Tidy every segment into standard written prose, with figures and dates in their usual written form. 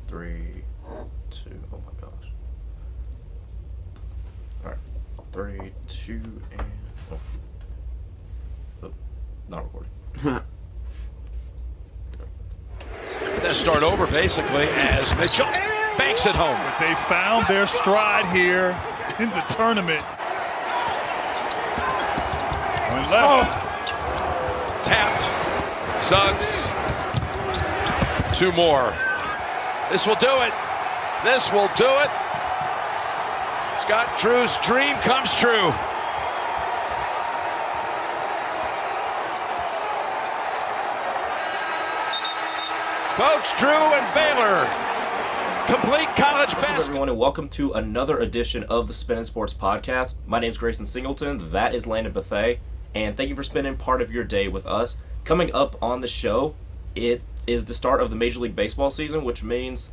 3, 2. Oh my gosh. All right. 3, 2, and not recording. Then start over basically as Mitchell banks it home. They found their stride here in the tournament. One left. Tapped. Suggs. 2 more. This will do it. This will do it. Scott Drew's dream comes true. Coach Drew and Baylor complete college What's up, basketball. everyone, and welcome to another edition of the Spinnin Sports podcast. My name is Grayson Singleton. That is Landon Buffet, and thank you for spending part of your day with us. Coming up on the show, it is the start of the Major League Baseball season, which means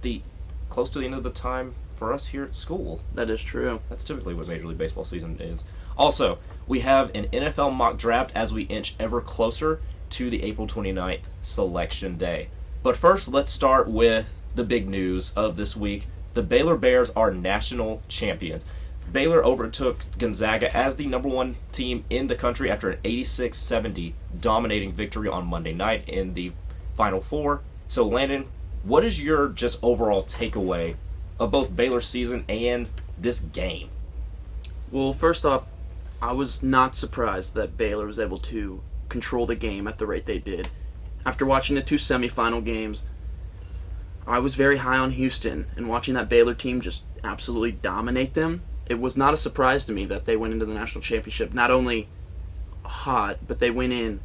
close to the end of the time for us here at school. That is true. That's typically what Major League Baseball season is. Also, we have an NFL mock draft as we inch ever closer to the April 29th selection day. But first, let's start with the big news of this week. The Baylor Bears are national champions. Baylor overtook Gonzaga as the number one team in the country after an 86-70 dominating victory on Monday night in the Final Four. So, Landon, what is your just overall takeaway of both Baylor's season and this game? Well, first off, I was not surprised that Baylor was able to control the game at the rate they did. After watching the 2 semifinal games, I was very high on Houston, and watching that Baylor team just absolutely dominate them, it was not a surprise to me that they went into the national championship not only hot, but they went in,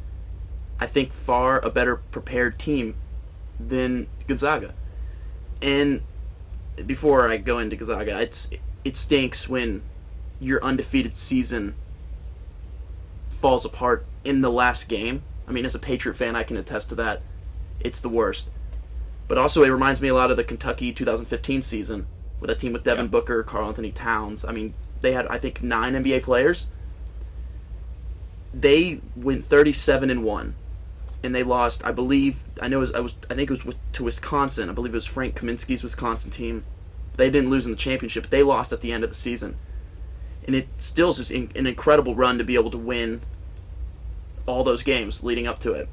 I think, far a better prepared team than Gonzaga. And before I go into Gonzaga, it stinks when your undefeated season falls apart in the last game. I mean, as a Patriot fan, I can attest to that. It's the worst. But also, it reminds me a lot of the Kentucky 2015 season with a team with Devin Booker, Karl Anthony Towns. I mean, they had, I think, 9 NBA players. They went 37-1, and they lost. I believe I think it was to Wisconsin. I believe it was Frank Kaminsky's Wisconsin team. They didn't lose in the championship, but they lost at the end of the season. And it still is just an incredible run to be able to win all those games leading up to it.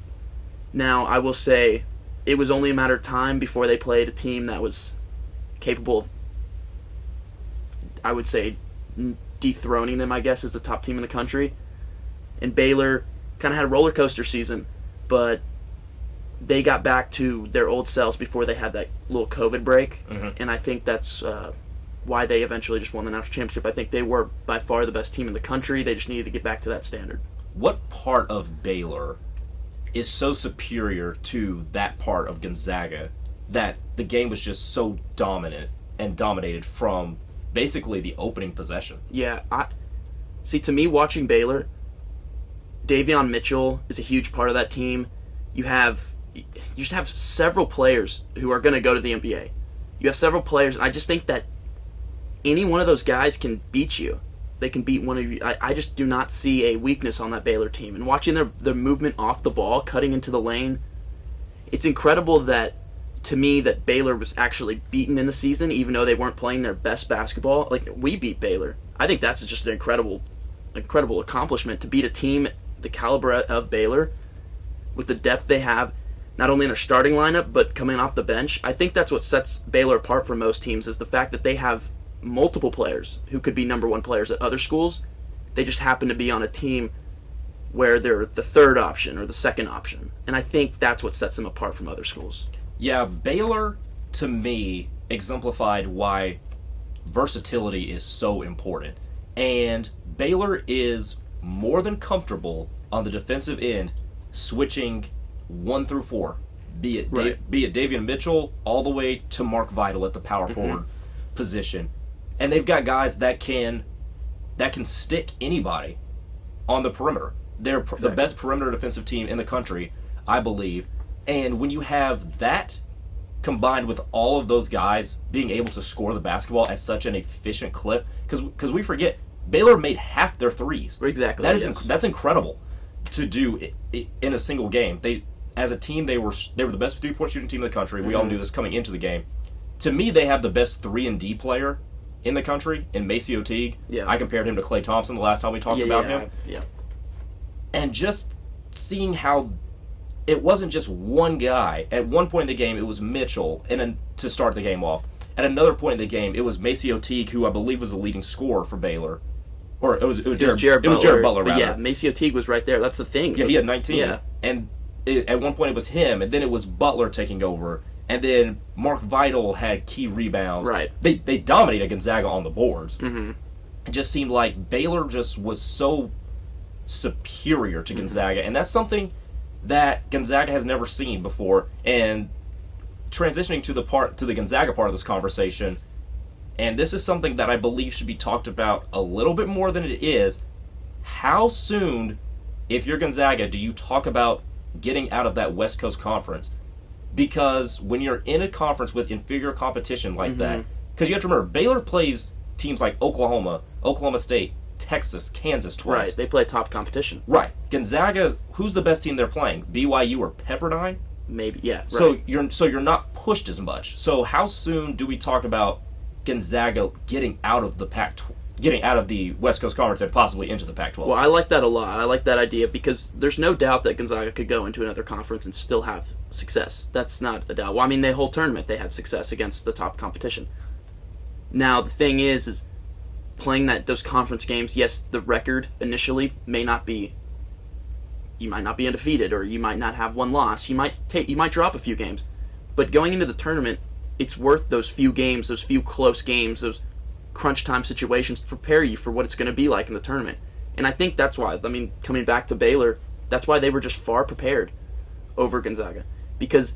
Now, I will say it was only a matter of time before they played a team that was capable of, I would say, dethroning them, I guess, as the top team in the country. And Baylor kind of had a roller coaster season, but they got back to their old selves before they had that little COVID break. Mm-hmm. And I think that's why they eventually just won the national championship. I think they were by far the best team in the country. They just needed to get back to that standard. What part of Baylor is so superior to that part of Gonzaga that the game was just so dominant and dominated from basically the opening possession? Yeah, to me, watching Baylor, Davion Mitchell is a huge part of that team. You just have several players who are going to go to the NBA. You have several players, and I just think that any one of those guys can beat you. They can beat one of you. I just do not see a weakness on that Baylor team. And watching their movement off the ball, cutting into the lane, it's incredible to me that Baylor was actually beaten in the season, even though they weren't playing their best basketball. Like, we beat Baylor. I think that's just an incredible accomplishment to beat a team the caliber of Baylor with the depth they have, not only in their starting lineup, but coming off the bench. I think that's what sets Baylor apart from most teams, is the fact that they have multiple players who could be number one players at other schools. They just happen to be on a team where they're the third option or the second option. And I think that's what sets them apart from other schools. Yeah, Baylor, to me, exemplified why versatility is so important. And Baylor is more than comfortable on the defensive end switching 1 through 4. Be it Davion Mitchell all the way to Mark Vital at the power forward position. And they've got guys that can stick anybody on the perimeter. They're the best perimeter defensive team in the country, I believe. And when you have that combined with all of those guys being able to score the basketball at such an efficient clip, because we forget, Baylor made half their threes. Exactly. That's incredible to do in a single game. As a team, they were the best 3-point shooting team in the country. We all knew this coming into the game. to me, they have the best 3-and-D player in the country in Maceo Teague. Yeah. I compared him to Klay Thompson the last time we talked about him. Yeah. And just seeing how it wasn't just one guy. At one point in the game, it was Mitchell to start the game off. At another point in the game, it was Maceo Teague, who I believe was the leading scorer for Baylor. Or it was Jared Butler, rather. Yeah, Maceo Teague was right there. That's the thing. Yeah, he had 19. Yeah. And at one point it was him, and then it was Butler taking over. And then Mark Vidal had key rebounds. Right. They dominated Gonzaga on the boards. Mm-hmm. It just seemed like Baylor just was so superior to Gonzaga, and that's something that Gonzaga has never seen before. And transitioning to the Gonzaga part of this conversation, and this is something that I believe should be talked about a little bit more than it is. How soon, if you're Gonzaga, do you talk about getting out of that West Coast Conference? Because when you're in a conference with inferior competition like that, because you have to remember, Baylor plays teams like Oklahoma, Oklahoma State, Texas, Kansas twice. Right, they play top competition. Right. Gonzaga, who's the best team they're playing? BYU or Pepperdine? Maybe, yeah. Right. So you're not pushed as much. So how soon do we talk about Gonzaga getting out of the West Coast Conference and possibly into the Pac-12? Well, I like that a lot. I like that idea because there's no doubt that Gonzaga could go into another conference and still have success. That's not a doubt. Well, I mean, the whole tournament they had success against the top competition. Now, the thing is playing those conference games, yes, the record initially may not be, you might not be undefeated, or you might not have one loss. You might drop a few games. But going into the tournament, it's worth those few games, those few close games, those crunch time situations to prepare you for what it's going to be like in the tournament. And I think that's why, I mean, coming back to Baylor, that's why they were just far prepared over Gonzaga. Because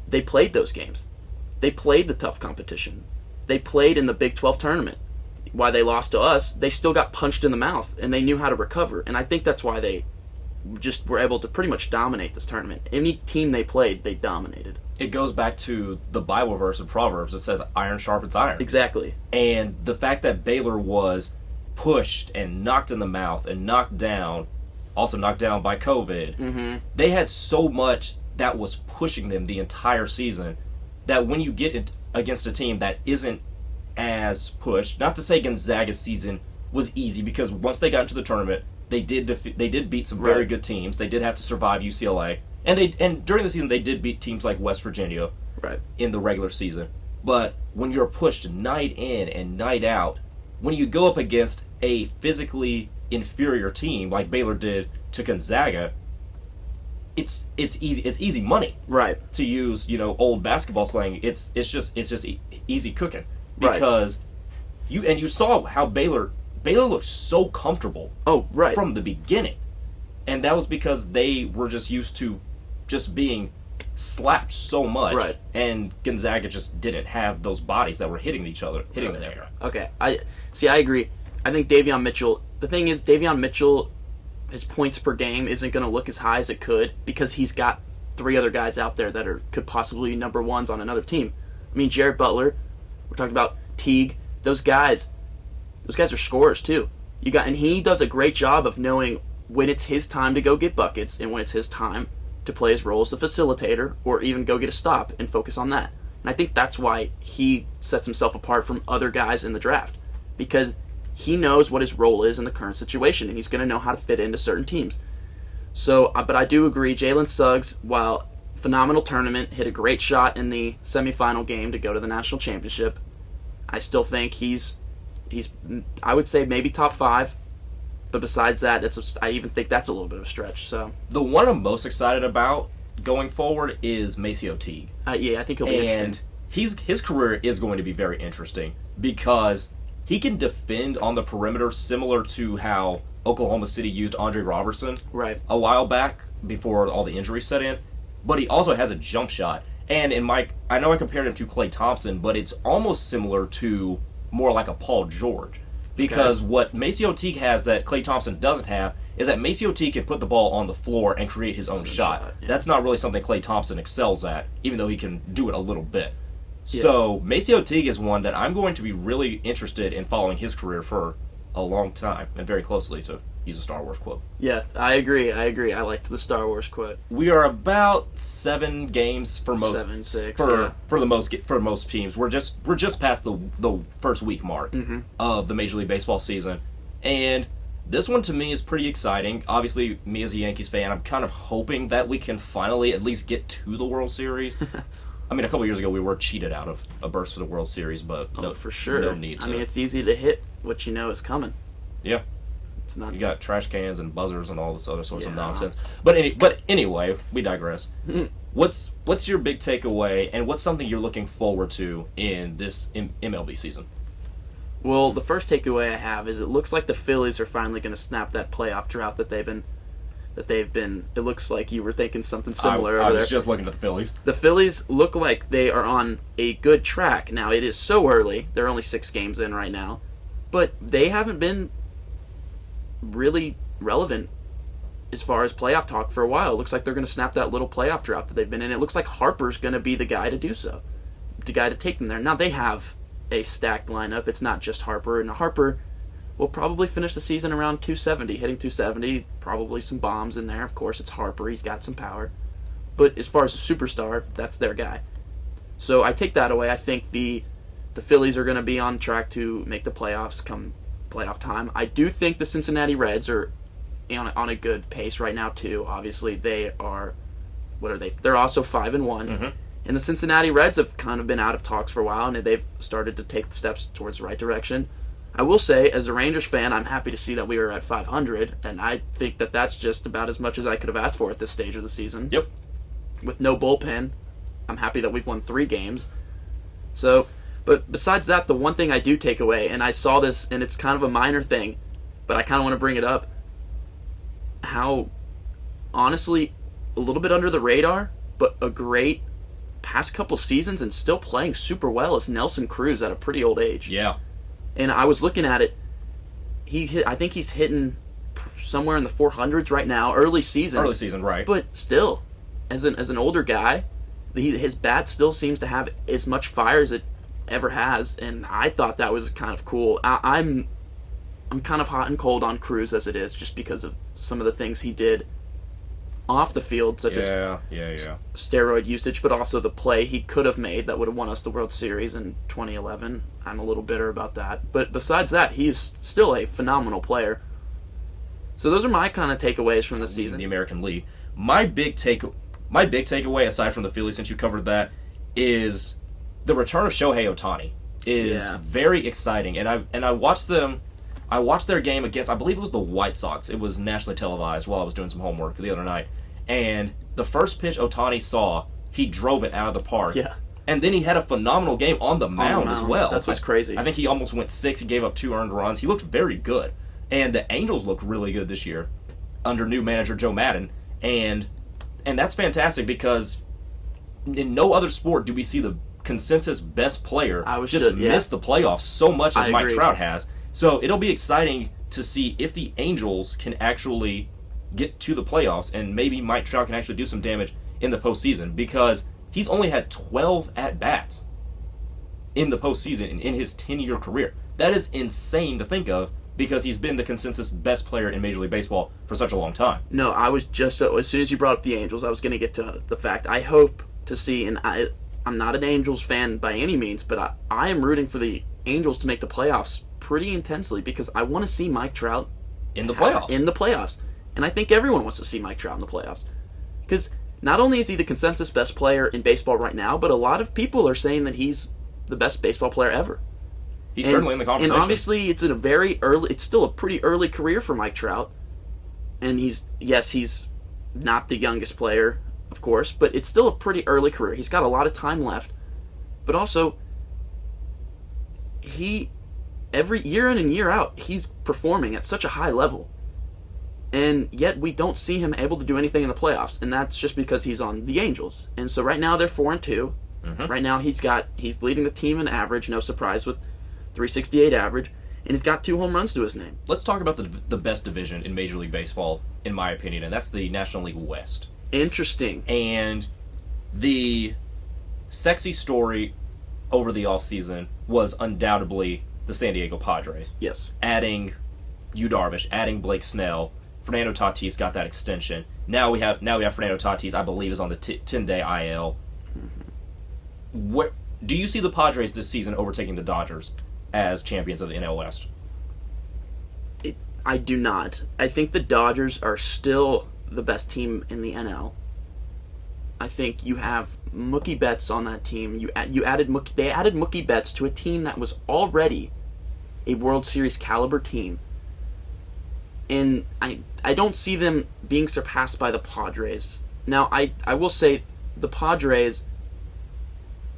they played those games. They played the tough competition. They played in the Big 12 tournament. Why they lost to us, they still got punched in the mouth, and they knew how to recover. And I think that's why they just were able to pretty much dominate this tournament. Any team they played, they dominated. It goes back to the Bible verse in Proverbs that says, iron sharpens iron. Exactly. And the fact that Baylor was pushed and knocked in the mouth and knocked down, also knocked down by COVID, they had so much that was pushing them the entire season that when you get against a team that isn't as pushed, not to say Gonzaga's season was easy, because once they got into the tournament, they did beat some very good teams. They did have to survive UCLA. And during the season, they did beat teams like West Virginia in the regular season. But when you're pushed night in and night out, when you go up against a physically inferior team like Baylor did to Gonzaga, it's easy. It's easy money. Right. To use old basketball slang, it's just easy cooking, because you saw how Baylor looked so comfortable. Oh, right. From the beginning, and that was because they were just used to just being slapped so much, and Gonzaga just didn't have those bodies that were hitting each other, hitting them there. Okay, I agree. I think Davion Mitchell, the thing is, Davion Mitchell, his points per game isn't going to look as high as it could because he's got 3 other guys out there that could possibly be number ones on another team. I mean, Jared Butler, we're talking about Teague, those guys are scorers too. And he does a great job of knowing when it's his time to go get buckets and when it's his time to play his role as a facilitator or even go get a stop and focus on that. And I think that's why he sets himself apart from other guys in the draft, because he knows what his role is in the current situation, and he's going to know how to fit into certain teams. So, but I do agree, Jalen Suggs, while phenomenal tournament, hit a great shot in the semifinal game to go to the national championship, I still think he's I would say maybe top 5. But besides that, I even think that's a little bit of a stretch. So the one I'm most excited about going forward is Maceo Teague. Yeah, I think he'll be interesting. And his career is going to be very interesting because he can defend on the perimeter, similar to how Oklahoma City used Andre Robertson a while back before all the injuries set in. But he also has a jump shot. And I know I compared him to Klay Thompson, but it's almost similar to more like a Paul George. Because what Maceo Teague has that Klay Thompson doesn't have is that Maceo Teague can put the ball on the floor and create his own shot. That's not really something Klay Thompson excels at, even though he can do it a little bit. Yeah. So Maceo Teague is one that I'm going to be really interested in following his career for a long time and very closely too. use a Star Wars quote. Yeah, I agree. I liked the Star Wars quote. We are about 7 games for most 7, 6, for most teams. We're just past the first week mark of the Major League Baseball season, and this one to me is pretty exciting. Obviously, me as a Yankees fan, I'm kind of hoping that we can finally at least get to the World Series. I mean, a couple years ago we were cheated out of a berth for the World Series, but for sure, no need to. I mean, it's easy to hit what you know is coming. Yeah. It's not. You got trash cans and buzzers and all this other sorts of nonsense. But anyway, we digress. What's your big takeaway, and what's something you're looking forward to in this MLB season? Well, the first takeaway I have is it looks like the Phillies are finally going to snap that playoff drought that they've been. It looks like you were thinking something similar. I was just looking at the Phillies. The Phillies look like they are on a good track. Now, it is so early. They're only 6 games in right now. But they haven't been really relevant as far as playoff talk for a while. It looks like they're going to snap that little playoff drought that they've been in. It looks like Harper's going to be the guy to do so, the guy to take them there. Now, they have a stacked lineup. It's not just Harper, and Harper will probably finish the season around 270, hitting 270, probably some bombs in there. Of course, it's Harper. He's got some power. But as far as a superstar, that's their guy. So I take that away. I think the Phillies are going to be on track to make the playoffs come playoff time. I do think the Cincinnati Reds are on a good pace right now, too. Obviously, they are, what are they? They're also 5-1. And the Cincinnati Reds have kind of been out of talks for a while, and they've started to take steps towards the right direction. I will say, as a Rangers fan, I'm happy to see that we are at 500, and I think that that's just about as much as I could have asked for at this stage of the season. Yep. With no bullpen, I'm happy that we've won 3 games. So, but besides that, the one thing I do take away, and I saw this, and it's kind of a minor thing, but I kind of want to bring it up, how, honestly, a little bit under the radar, but a great past couple seasons and still playing super well is Nelson Cruz at a pretty old age. Yeah. And I was looking at it. I think he's hitting somewhere in the 400s right now. Early season, right? But still, as an older guy, his bat still seems to have as much fire as it ever has. And I thought that was kind of cool. I'm kind of hot and cold on Cruz as it is, just because of some of the things he did off the field, such as steroid usage, but also the play he could have made that would have won us the World Series in 2011. I'm a little bitter about that. But besides that, he's still a phenomenal player. So those are my kind of takeaways from the season. The American League. My big takeaway, aside from the Phillies, since you covered that, is the return of Shohei Ohtani is very exciting. And I watched them. I watched their game against, I believe it was the White Sox. It was nationally televised while I was doing some homework the other night. And the first pitch Ohtani saw, he drove it out of the park. Yeah. And then he had a phenomenal game on the mound as well. That's what's crazy. I think he almost went 6. He gave up 2 earned runs. He looked very good. And the Angels looked really good this year under new manager Joe Madden. And that's fantastic because in no other sport do we see the consensus best player miss the playoffs so much as Mike Trout has. So it'll be exciting to see if the Angels can actually get to the playoffs and maybe Mike Trout can actually do some damage in the postseason, because he's only had 12 at-bats in the postseason in his 10-year career. That is insane to think of, because he's been the consensus best player in Major League Baseball for such a long time. No, I was just, as soon as you brought up the Angels, I was going to get to the fact. I hope to see, and I'm not an Angels fan by any means, but I am rooting for the Angels to make the playoffs pretty intensely, because I want to see Mike Trout in the playoffs. And I think everyone wants to see Mike Trout in the playoffs, because not only is he the consensus best player in baseball right now, but a lot of people are saying that he's the best baseball player ever. He's certainly in the conversation. And obviously, it's still a pretty early career for Mike Trout. And he's not the youngest player, of course, but it's still a pretty early career. He's got a lot of time left. But also, every year in and year out, he's performing at such a high level. And yet we don't see him able to do anything in the playoffs. And that's just because he's on the Angels. And so right now they're 4-2. Mm-hmm. Right now he's leading the team in average, no surprise, with 368 average. And he's got 2 home runs to his name. Let's talk about the best division in Major League Baseball, in my opinion, and that's the National League West. Interesting. And the sexy story over the offseason was undoubtedly the San Diego Padres. Yes. Adding Yu Darvish, adding Blake Snell. Fernando Tatis got that extension. Now we have Fernando Tatis, I believe, is on the 10-day IL. What do you see the Padres this season overtaking the Dodgers as champions of the NL West? I do not. I think the Dodgers are still the best team in the NL. I think you have Mookie Betts on that team. They added Mookie Betts to a team that was already a World Series caliber team. And I don't see them being surpassed by the Padres. Now, I will say the Padres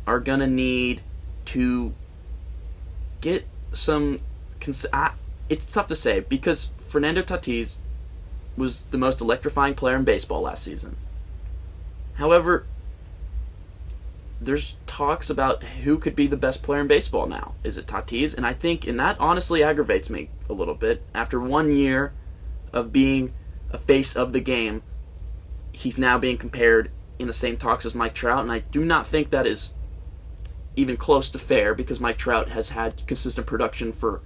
are going to need to get some... It's tough to say because Fernando Tatis was the most electrifying player in baseball last season. However, there's talks about who could be the best player in baseball now. Is it Tatis? And that honestly aggravates me a little bit. After 1 year of being a face of the game, he's now being compared in the same talks as Mike Trout, and I do not think that is even close to fair because Mike Trout has had consistent production for...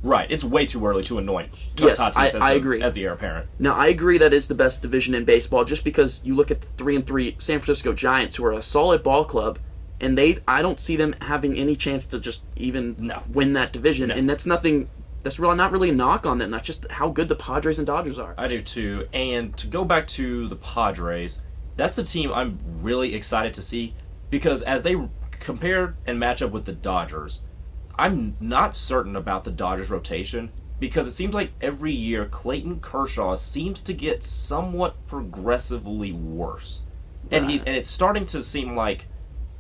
Right, it's way too early to anoint Yes, Tatis I agree. as the heir apparent. Now, I agree that it's the best division in baseball just because you look at the 3-3 San Francisco Giants, who are a solid ball club, and I don't see them having any chance to just even win that division. No. And that's really not really a knock on them. That's just how good the Padres and Dodgers are. I do too. And to go back to the Padres, that's the team I'm really excited to see because as they compare and match up with the Dodgers, I'm not certain about the Dodgers rotation because it seems like every year Clayton Kershaw seems to get somewhat progressively worse. Right. And it's starting to seem like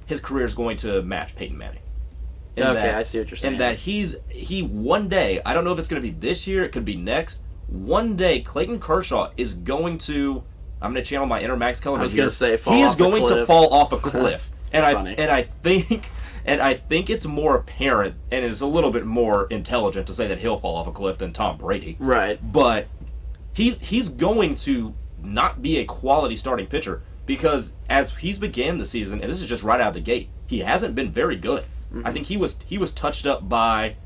his career is going to match Peyton Manning. I see what you're saying. And that he one day, I don't know if it's going to be this year, it could be next, one day Clayton Kershaw is going to, I'm going to channel my inner Max Kellerman. I was going to say, he is going to fall off a cliff. And I think it's more apparent, and it's a little bit more intelligent to say that he'll fall off a cliff than Tom Brady. Right. But he's going to not be a quality starting pitcher because as he's began the season, and this is just right out of the gate, he hasn't been very good. Mm-hmm. I think he was touched up by,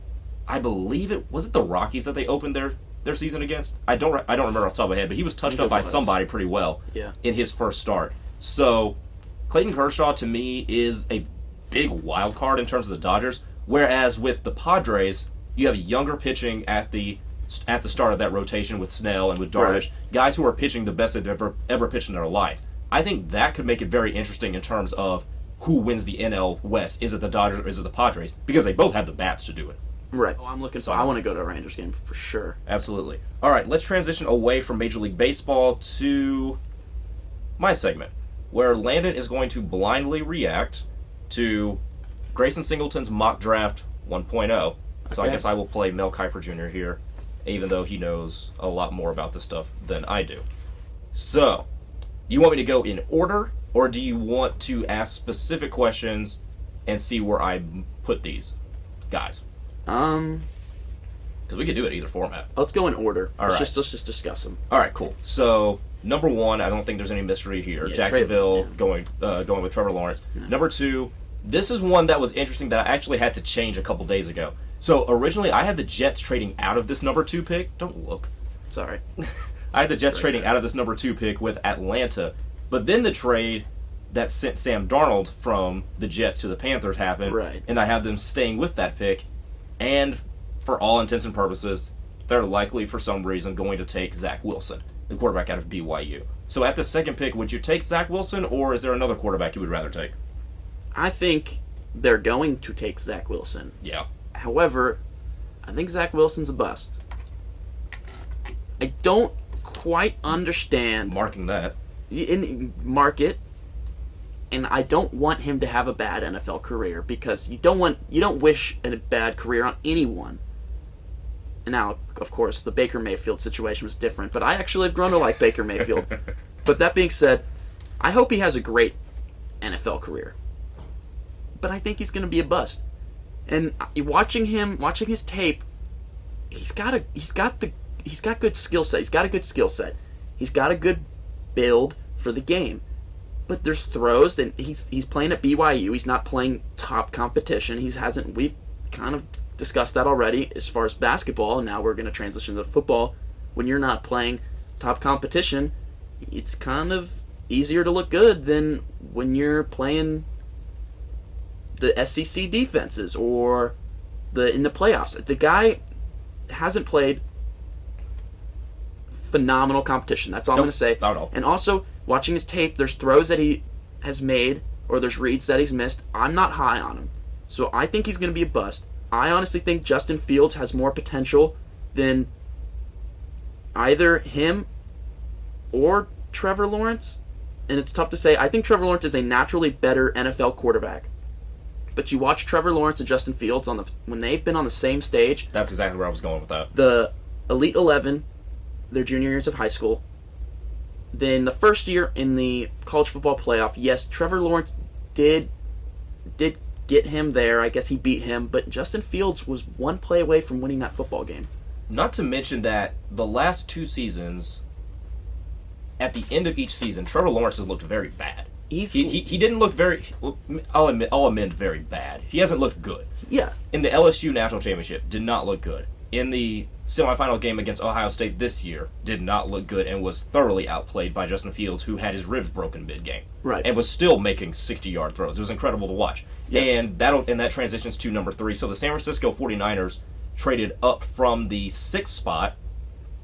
I believe it was the Rockies that they opened their season against. I don't remember off the top of my head, but he was touched up by somebody pretty well in his first start. So Clayton Kershaw to me is a big wild card in terms of the Dodgers, whereas with the Padres, you have younger pitching at the start of that rotation with Snell and with Darvish, guys who are pitching the best they've ever pitched in their life. I think that could make it very interesting in terms of who wins the NL West. Is it the Dodgers or is it the Padres? Because they both have the bats to do it. Right. I want to go to a Rangers game for sure. Absolutely. All right, let's transition away from Major League Baseball to my segment, where Landon is going to blindly react to Grayson Singleton's mock draft 1.0. So I guess I will play Mel Kiper Jr. here, even though he knows a lot more about this stuff than I do. So, do you want me to go in order, or do you want to ask specific questions and see where I put these guys? Because we could do it either format. Let's go in order. Let's just discuss them. All right, cool. So, number one, I don't think there's any mystery here. Jacksonville going with Trevor Lawrence. No. Number two, this is one that was interesting that I actually had to change a couple days ago. So originally I had the Jets trading out of this number 2 pick. Don't look. Sorry. I had the Jets trading out of this number 2 pick with Atlanta. But then the trade that sent Sam Darnold from the Jets to the Panthers happened. Right. And I have them staying with that pick. And for all intents and purposes, they're likely for some reason going to take Zach Wilson, the quarterback out of BYU. So at the second pick, would you take Zach Wilson, or is there another quarterback you would rather take? I think they're going to take Zach Wilson. Yeah. However, I think Zach Wilson's a bust. I don't quite understand. Marking that. Mark it. And I don't want him to have a bad NFL career because you don't wish a bad career on anyone. Now, of course, the Baker Mayfield situation was different, but I actually have grown to like Baker Mayfield. But that being said, I hope he has a great NFL career. But I think he's going to be a bust. And watching his tape, he's got good skill set. He's got a good skill set. He's got a good build for the game. But there's throws, and he's playing at BYU. He's not playing top competition. We've kind of discussed that already as far as basketball, and now we're going to transition to football. When you're not playing top competition, it's kind of easier to look good than when you're playing the SEC defenses or in the playoffs. The guy hasn't played phenomenal competition. That's all I'm going to say. Not at all. And also, watching his tape, there's throws that he has made or there's reads that he's missed. I'm not high on him. So I think he's going to be a bust. I honestly think Justin Fields has more potential than either him or Trevor Lawrence. And it's tough to say. I think Trevor Lawrence is a naturally better NFL quarterback. But you watch Trevor Lawrence and Justin Fields when they've been on the same stage. That's exactly where I was going with that. The Elite 11, their junior years of high school. Then the first year in the college football playoff, yes, Trevor Lawrence did get him there. I guess he beat him, but Justin Fields was one play away from winning that football game. Not to mention that the last 2 seasons, at the end of each season, Trevor Lawrence has looked very bad. He didn't look very. I'll amend very bad. He hasn't looked good. Yeah. In the LSU National Championship, did not look good. In the semifinal game against Ohio State this year, did not look good and was thoroughly outplayed by Justin Fields, who had his ribs broken mid-game. Right. And was still making 60-yard throws. It was incredible to watch. Yes. And that transitions to number 3. So the San Francisco 49ers traded up from the 6th spot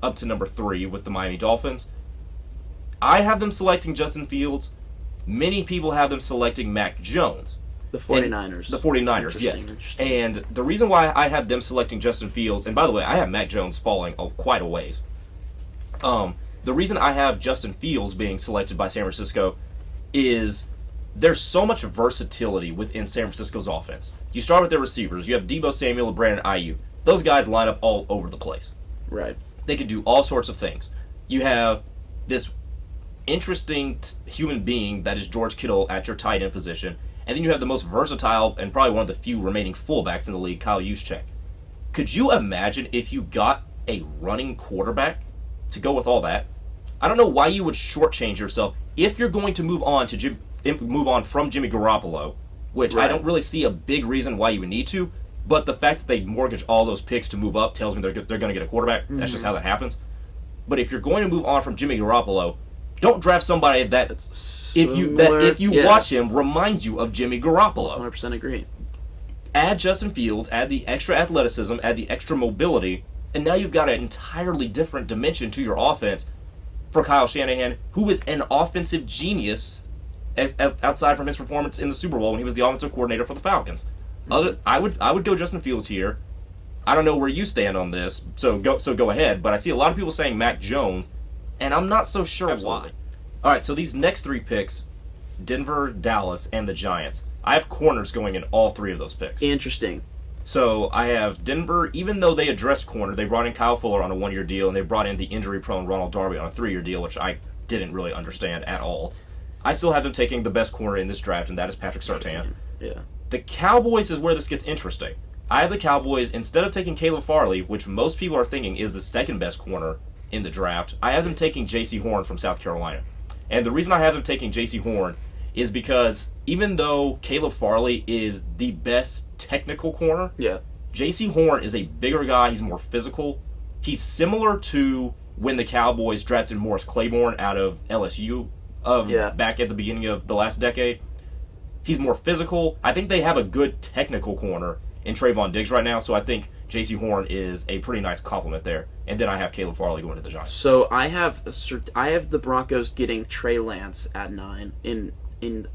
up to number 3 with the Miami Dolphins. I have them selecting Justin Fields. Many people have them selecting Mac Jones. The 49ers. The 49ers, yes. And the reason why I have them selecting Justin Fields, and by the way, I have Mac Jones falling quite a ways. The reason I have Justin Fields being selected by San Francisco is there's so much versatility within San Francisco's offense. You start with their receivers. You have Deebo Samuel and Brandon Ayuk. Those guys line up all over the place. Right. They can do all sorts of things. You have this interesting human being that is George Kittle at your tight end position. And then you have the most versatile and probably one of the few remaining fullbacks in the league, Kyle Juszczyk. Could you imagine if you got a running quarterback to go with all that? I don't know why you would shortchange yourself if you're going to move on from Jimmy Garoppolo, which right. I don't really see a big reason why you would need to. But the fact that they mortgage all those picks to move up tells me they're going to get a quarterback. Mm-hmm. That's just how that happens. But if you're going to move on from Jimmy Garoppolo, don't draft somebody that if you watch him reminds you of Jimmy Garoppolo. 100% agree. Add Justin Fields, add the extra athleticism, add the extra mobility, and now you've got an entirely different dimension to your offense for Kyle Shanahan, who is an offensive genius outside from his performance in the Super Bowl when he was the offensive coordinator for the Falcons. Mm-hmm. I would go Justin Fields here. I don't know where you stand on this, so go ahead. But I see a lot of people saying Mac Jones, and I'm not so sure why. All right, so these next 3 picks, Denver, Dallas, and the Giants. I have corners going in all 3 of those picks. Interesting. So I have Denver, even though they addressed corner, they brought in Kyle Fuller on a 1-year deal, and they brought in the injury-prone Ronald Darby on a 3-year deal, which I didn't really understand at all. I still have them taking the best corner in this draft, and that is Patrick Surtain. Yeah. The Cowboys is where this gets interesting. I have the Cowboys, instead of taking Caleb Farley, which most people are thinking is the second best corner in the draft, I have them taking J.C. Horn from South Carolina. And the reason I have them taking J.C. Horn is because even though Caleb Farley is the best technical corner, J.C. Horn is a bigger guy. He's more physical. He's similar to when the Cowboys drafted Morris Claiborne out of LSU back at the beginning of the last decade. He's more physical. I think they have a good technical corner in Trayvon Diggs right now, so I think J.C. Horn is a pretty nice compliment there. And then I have Caleb Farley going to the Giants. So I have the Broncos getting Trey Lance at 9 in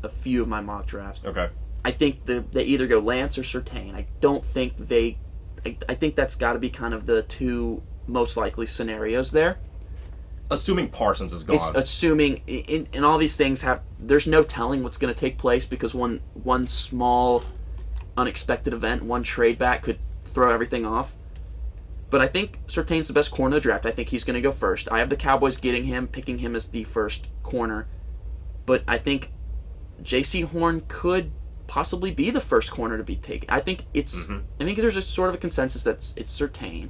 a few of my mock drafts. Okay. I think they either go Lance or Surtain. I don't think I think that's got to be kind of the 2 most likely scenarios there. Assuming Parsons is gone. Assuming in all these things there's no telling what's going to take place because one small unexpected event, one trade back could throw everything off. But I think Surtain's the best corner of the draft. I think he's going to go first. I have the Cowboys getting him, picking him as the first corner. But I think J.C. Horn could possibly be the first corner to be taken. I think I think there's a sort of a consensus that it's Surtain.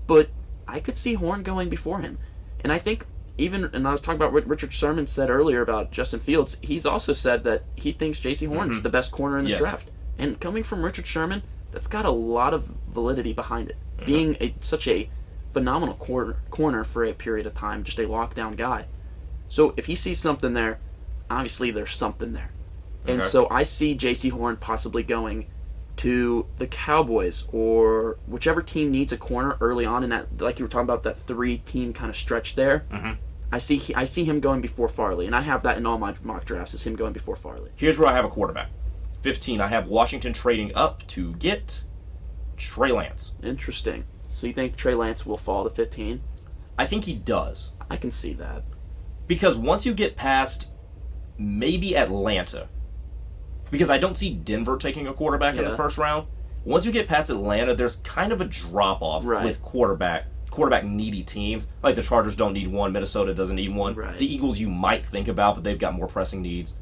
But I could see Horn going before him. And I think and I was talking about what Richard Sherman said earlier about Justin Fields, he's also said that he thinks J.C. Horn is the best corner in this draft. And coming from Richard Sherman, that's got a lot of validity behind it. Mm-hmm. Being such a phenomenal corner for a period of time, just a lockdown guy. So if he sees something there, obviously there's something there. Okay. And so I see J.C. Horn possibly going to the Cowboys or whichever team needs a corner early on in that, like you were talking about, that 3-team kind of stretch there. Mm-hmm. I see him going before Farley, and I have that in all my mock drafts, is him going before Farley. Here's where I have a quarterback. 15, I have Washington trading up to get Trey Lance. Interesting. So you think Trey Lance will fall to 15? I think he does. I can see that. Because once you get past maybe Atlanta, because I don't see Denver taking a quarterback in the first round, once you get past Atlanta, there's kind of a drop-off with quarterback needy teams. Like the Chargers don't need one, Minnesota doesn't need one. Right. The Eagles you might think about, but they've got more pressing needs.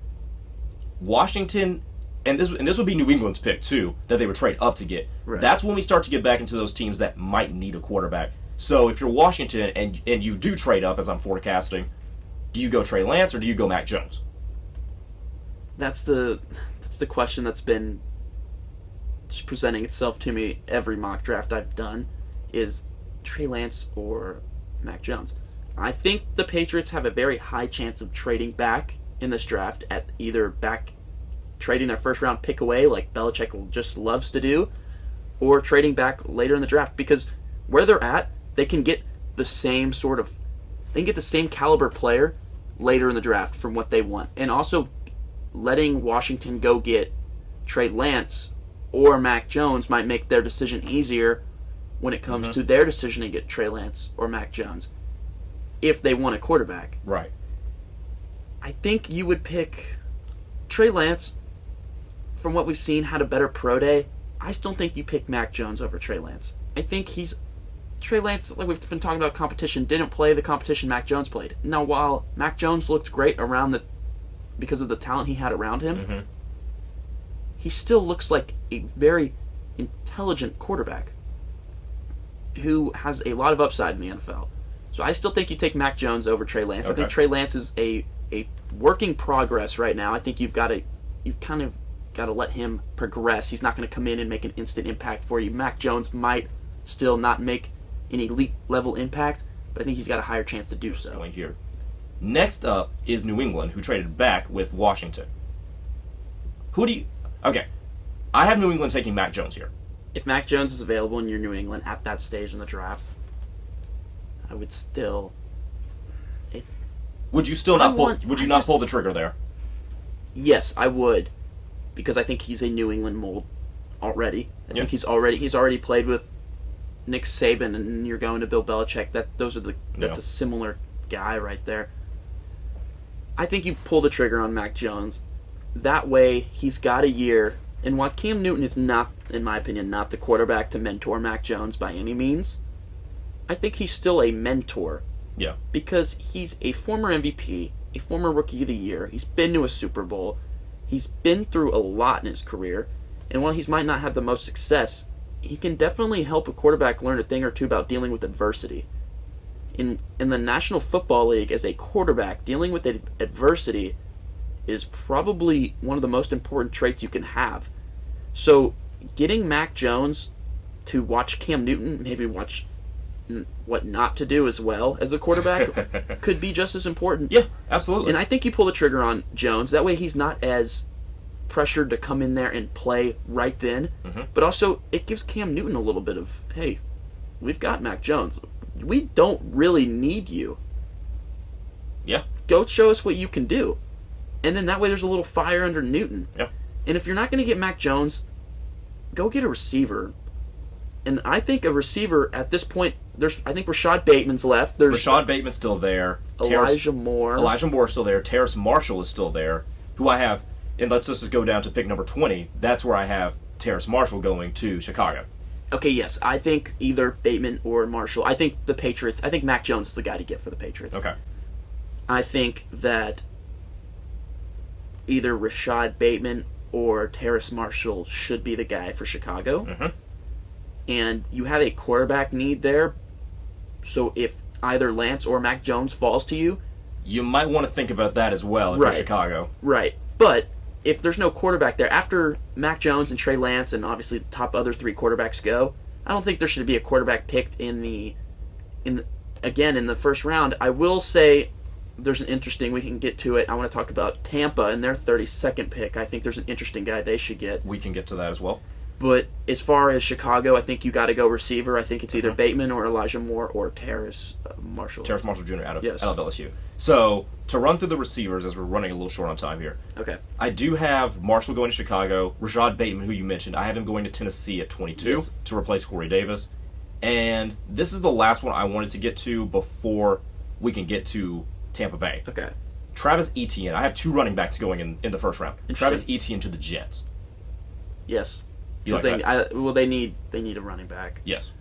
Washington, and this would be New England's pick too, that they would trade up to get. Right. That's when we start to get back into those teams that might need a quarterback. So if you're Washington and you do trade up, as I'm forecasting, do you go Trey Lance or do you go Mac Jones? That's the question that's been just presenting itself to me every mock draft I've done, is Trey Lance or Mac Jones. I think the Patriots have a very high chance of trading back in this draft, at either trading their first round pick away like Belichick just loves to do, or trading back later in the draft, because where they're at, they can get the same caliber player later in the draft from what they want. And also letting Washington go get Trey Lance or Mac Jones might make their decision easier when it comes to their decision to get Trey Lance or Mac Jones if they want a quarterback. Right. I think you would pick Trey Lance. From what we've seen, had a better pro day. I still think you pick Mac Jones over Trey Lance. I think Trey Lance, like we've been talking about competition, didn't play the competition Mac Jones played. Now, while Mac Jones looked great because of the talent he had around him, he still looks like a very intelligent quarterback who has a lot of upside in the NFL. So I still think you take Mac Jones over Trey Lance. Okay. I think Trey Lance is a working progress right now. I think you've kind of got to let him progress. He's not going to come in and make an instant impact for you. Mac Jones might still not make an elite level impact, but I think he's got a higher chance to do so. Here. Next up is New England, who traded back with Washington. Okay, I have New England taking Mac Jones here. If Mac Jones is available and you're New England at that stage in the draft, I would still. Would you still not pull the trigger there? Yes, I would, because I think he's a New England mold already. I think he's already played with Nick Saban, and you're going to Bill Belichick. That's a similar guy right there. I think you pull the trigger on Mac Jones. That way, he's got a year. And while Cam Newton is not, in my opinion, not the quarterback to mentor Mac Jones by any means, I think he's still a mentor. Yeah. Because he's a former MVP, a former Rookie of the Year. He's been to a Super Bowl. He's been through a lot in his career. And while he might not have the most success, he can definitely help a quarterback learn a thing or two about dealing with adversity. In the National Football League, as a quarterback, dealing with adversity is probably one of the most important traits you can have. So getting Mac Jones to watch Cam Newton, maybe watch what not to do as well as a quarterback, could be just as important. Yeah, absolutely. And I think you pull the trigger on Jones. That way he's not as pressured to come in there and play right then. But also, it gives Cam Newton a little bit of, hey, we've got Mac Jones. We don't really need you. Yeah. Go show us what you can do. And then that way there's a little fire under Newton. Yeah. And if you're not going to get Mac Jones, go get a receiver. And I think a receiver at this point, I think Rashad Bateman's left. Rashad Bateman's still there. Elijah Moore is still there. Terrace Marshall is still there. Who I have, and let's just go down to pick number 20. That's where I have Terrace Marshall going to Chicago. Okay, yes. I think either Bateman or Marshall. I think Mac Jones is the guy to get for the Patriots. Okay. I think that either Rashad Bateman or Terrace Marshall should be the guy for Chicago. And you have a quarterback need there, so if either Lance or Mac Jones falls to you, you might want to think about that as well if you're Chicago. Right. But if there's no quarterback there, after Mac Jones and Trey Lance and obviously the top other 3 quarterbacks go, I don't think there should be a quarterback picked in the first round. I will say there's an interesting, we can get to it. I want to talk about Tampa and their 32nd pick. I think there's an interesting guy they should get. We can get to that as well. But as far as Chicago, I think you got to go receiver. I think it's either Bateman or Elijah Moore or Terrace Marshall. Terrace Marshall Jr. out of Yes. LSU. So, to run through the receivers, as we're running a little short on time here, Okay. I do have Marshall going to Chicago, Rashad Bateman, who you mentioned. I have him going to Tennessee at 22 Yes. to replace Corey Davis. And this is the last one I wanted to get to before we can get to Tampa Bay. Okay. Travis Etienne. I have 2 running backs going in the first round. Interesting. Travis Etienne to the Jets. Yes. You like Because that? they need a running back. Yes,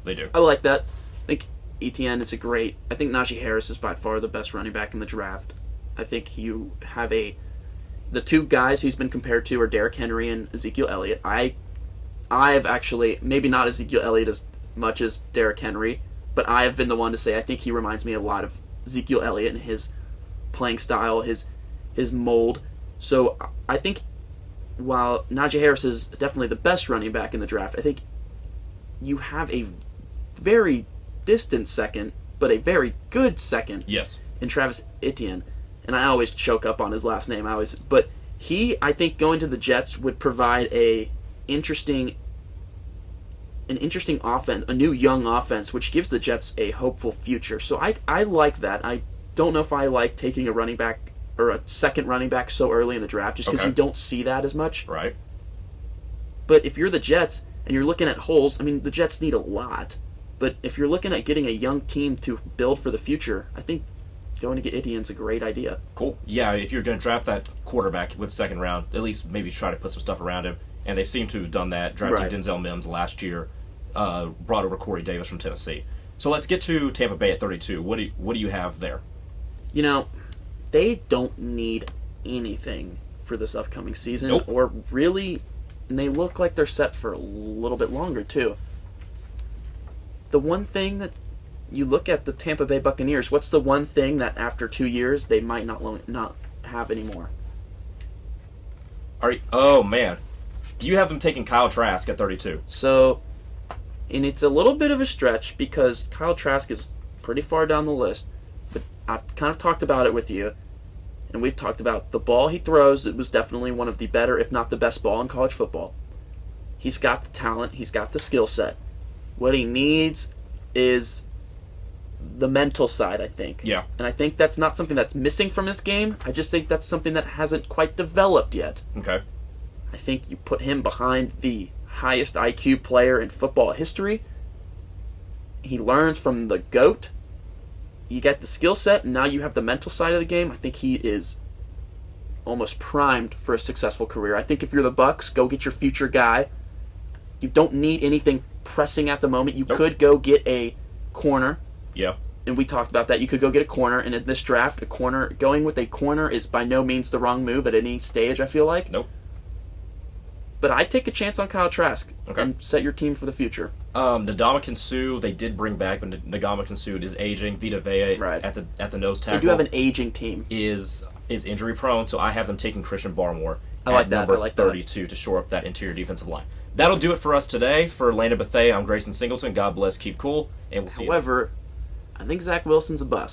they do. I like that. I think Etienne is I think Najee Harris is by far the best running back in the draft. I think you have the 2 guys he's been compared to are Derrick Henry and Ezekiel Elliott. I've actually, maybe not Ezekiel Elliott as much as Derrick Henry, but I have been the one to say I think he reminds me a lot of Ezekiel Elliott and his playing style, his mold. So I think while Najee Harris is definitely the best running back in the draft, I think you have a very distant second, but a very good second Yes. in Travis Etienne. And I always choke up on his last name. But he, I think, going to the Jets would provide an interesting offense, a new young offense, which gives the Jets a hopeful future. So I like that. I don't know if I like taking a running back or a second running back so early in the draft, just because Okay. you don't see that as much. Right. But if you're the Jets and you're looking at holes, I mean, the Jets need a lot. But if you're looking at getting a young team to build for the future, I think going to get Etienne's a great idea. Cool. Yeah, if you're going to draft that quarterback with second round, at least maybe try to put some stuff around him. And they seem to have done that, drafting Right. Denzel Mims last year, brought over Corey Davis from Tennessee. So let's get to Tampa Bay at 32. What do you have there? You know, they don't need anything for this upcoming season, Nope. or really, and they look like they're set for a little bit longer too. The one thing that you look at the Tampa Bay Buccaneers, what's the one thing that after 2 years they might not have anymore? Oh, man. Do you have them taking Kyle Trask at 32? So, and it's a little bit of a stretch because Kyle Trask is pretty far down the list, but I've kind of talked about it with you, and we've talked about the ball he throws. It was definitely one of the better, if not the best ball in college football. He's got the talent. He's got the skill set. What he needs is the mental side, I think. Yeah. And I think that's not something that's missing from his game. I just think that's something that hasn't quite developed yet. Okay. I think you put him behind the highest IQ player in football history. He learns from the GOAT. You get the skill set, and now you have the mental side of the game. I think he is almost primed for a successful career. I think if you're the Bucks, go get your future guy. You don't need anything pressing at the moment. You could go get a corner. Yeah. And we talked about that. You could go get a corner, and in this draft, going with a corner is by no means the wrong move at any stage, I feel like. Nope. But I'd take a chance on Kyle Trask Okay. and set your team for the future. Ndamukong Suh, they did bring back, but Ndamukong Suh is aging. Vita Vea Right. at the nose They tackle do have an aging team. is injury prone, so I have them taking Christian Barmore I like at that. number I like that. 32 to shore up that interior defensive line. That'll do it for us today. For Landon Bethea, I'm Grayson Singleton. God bless, keep cool, and we'll see you. However, I think Zach Wilson's a bust.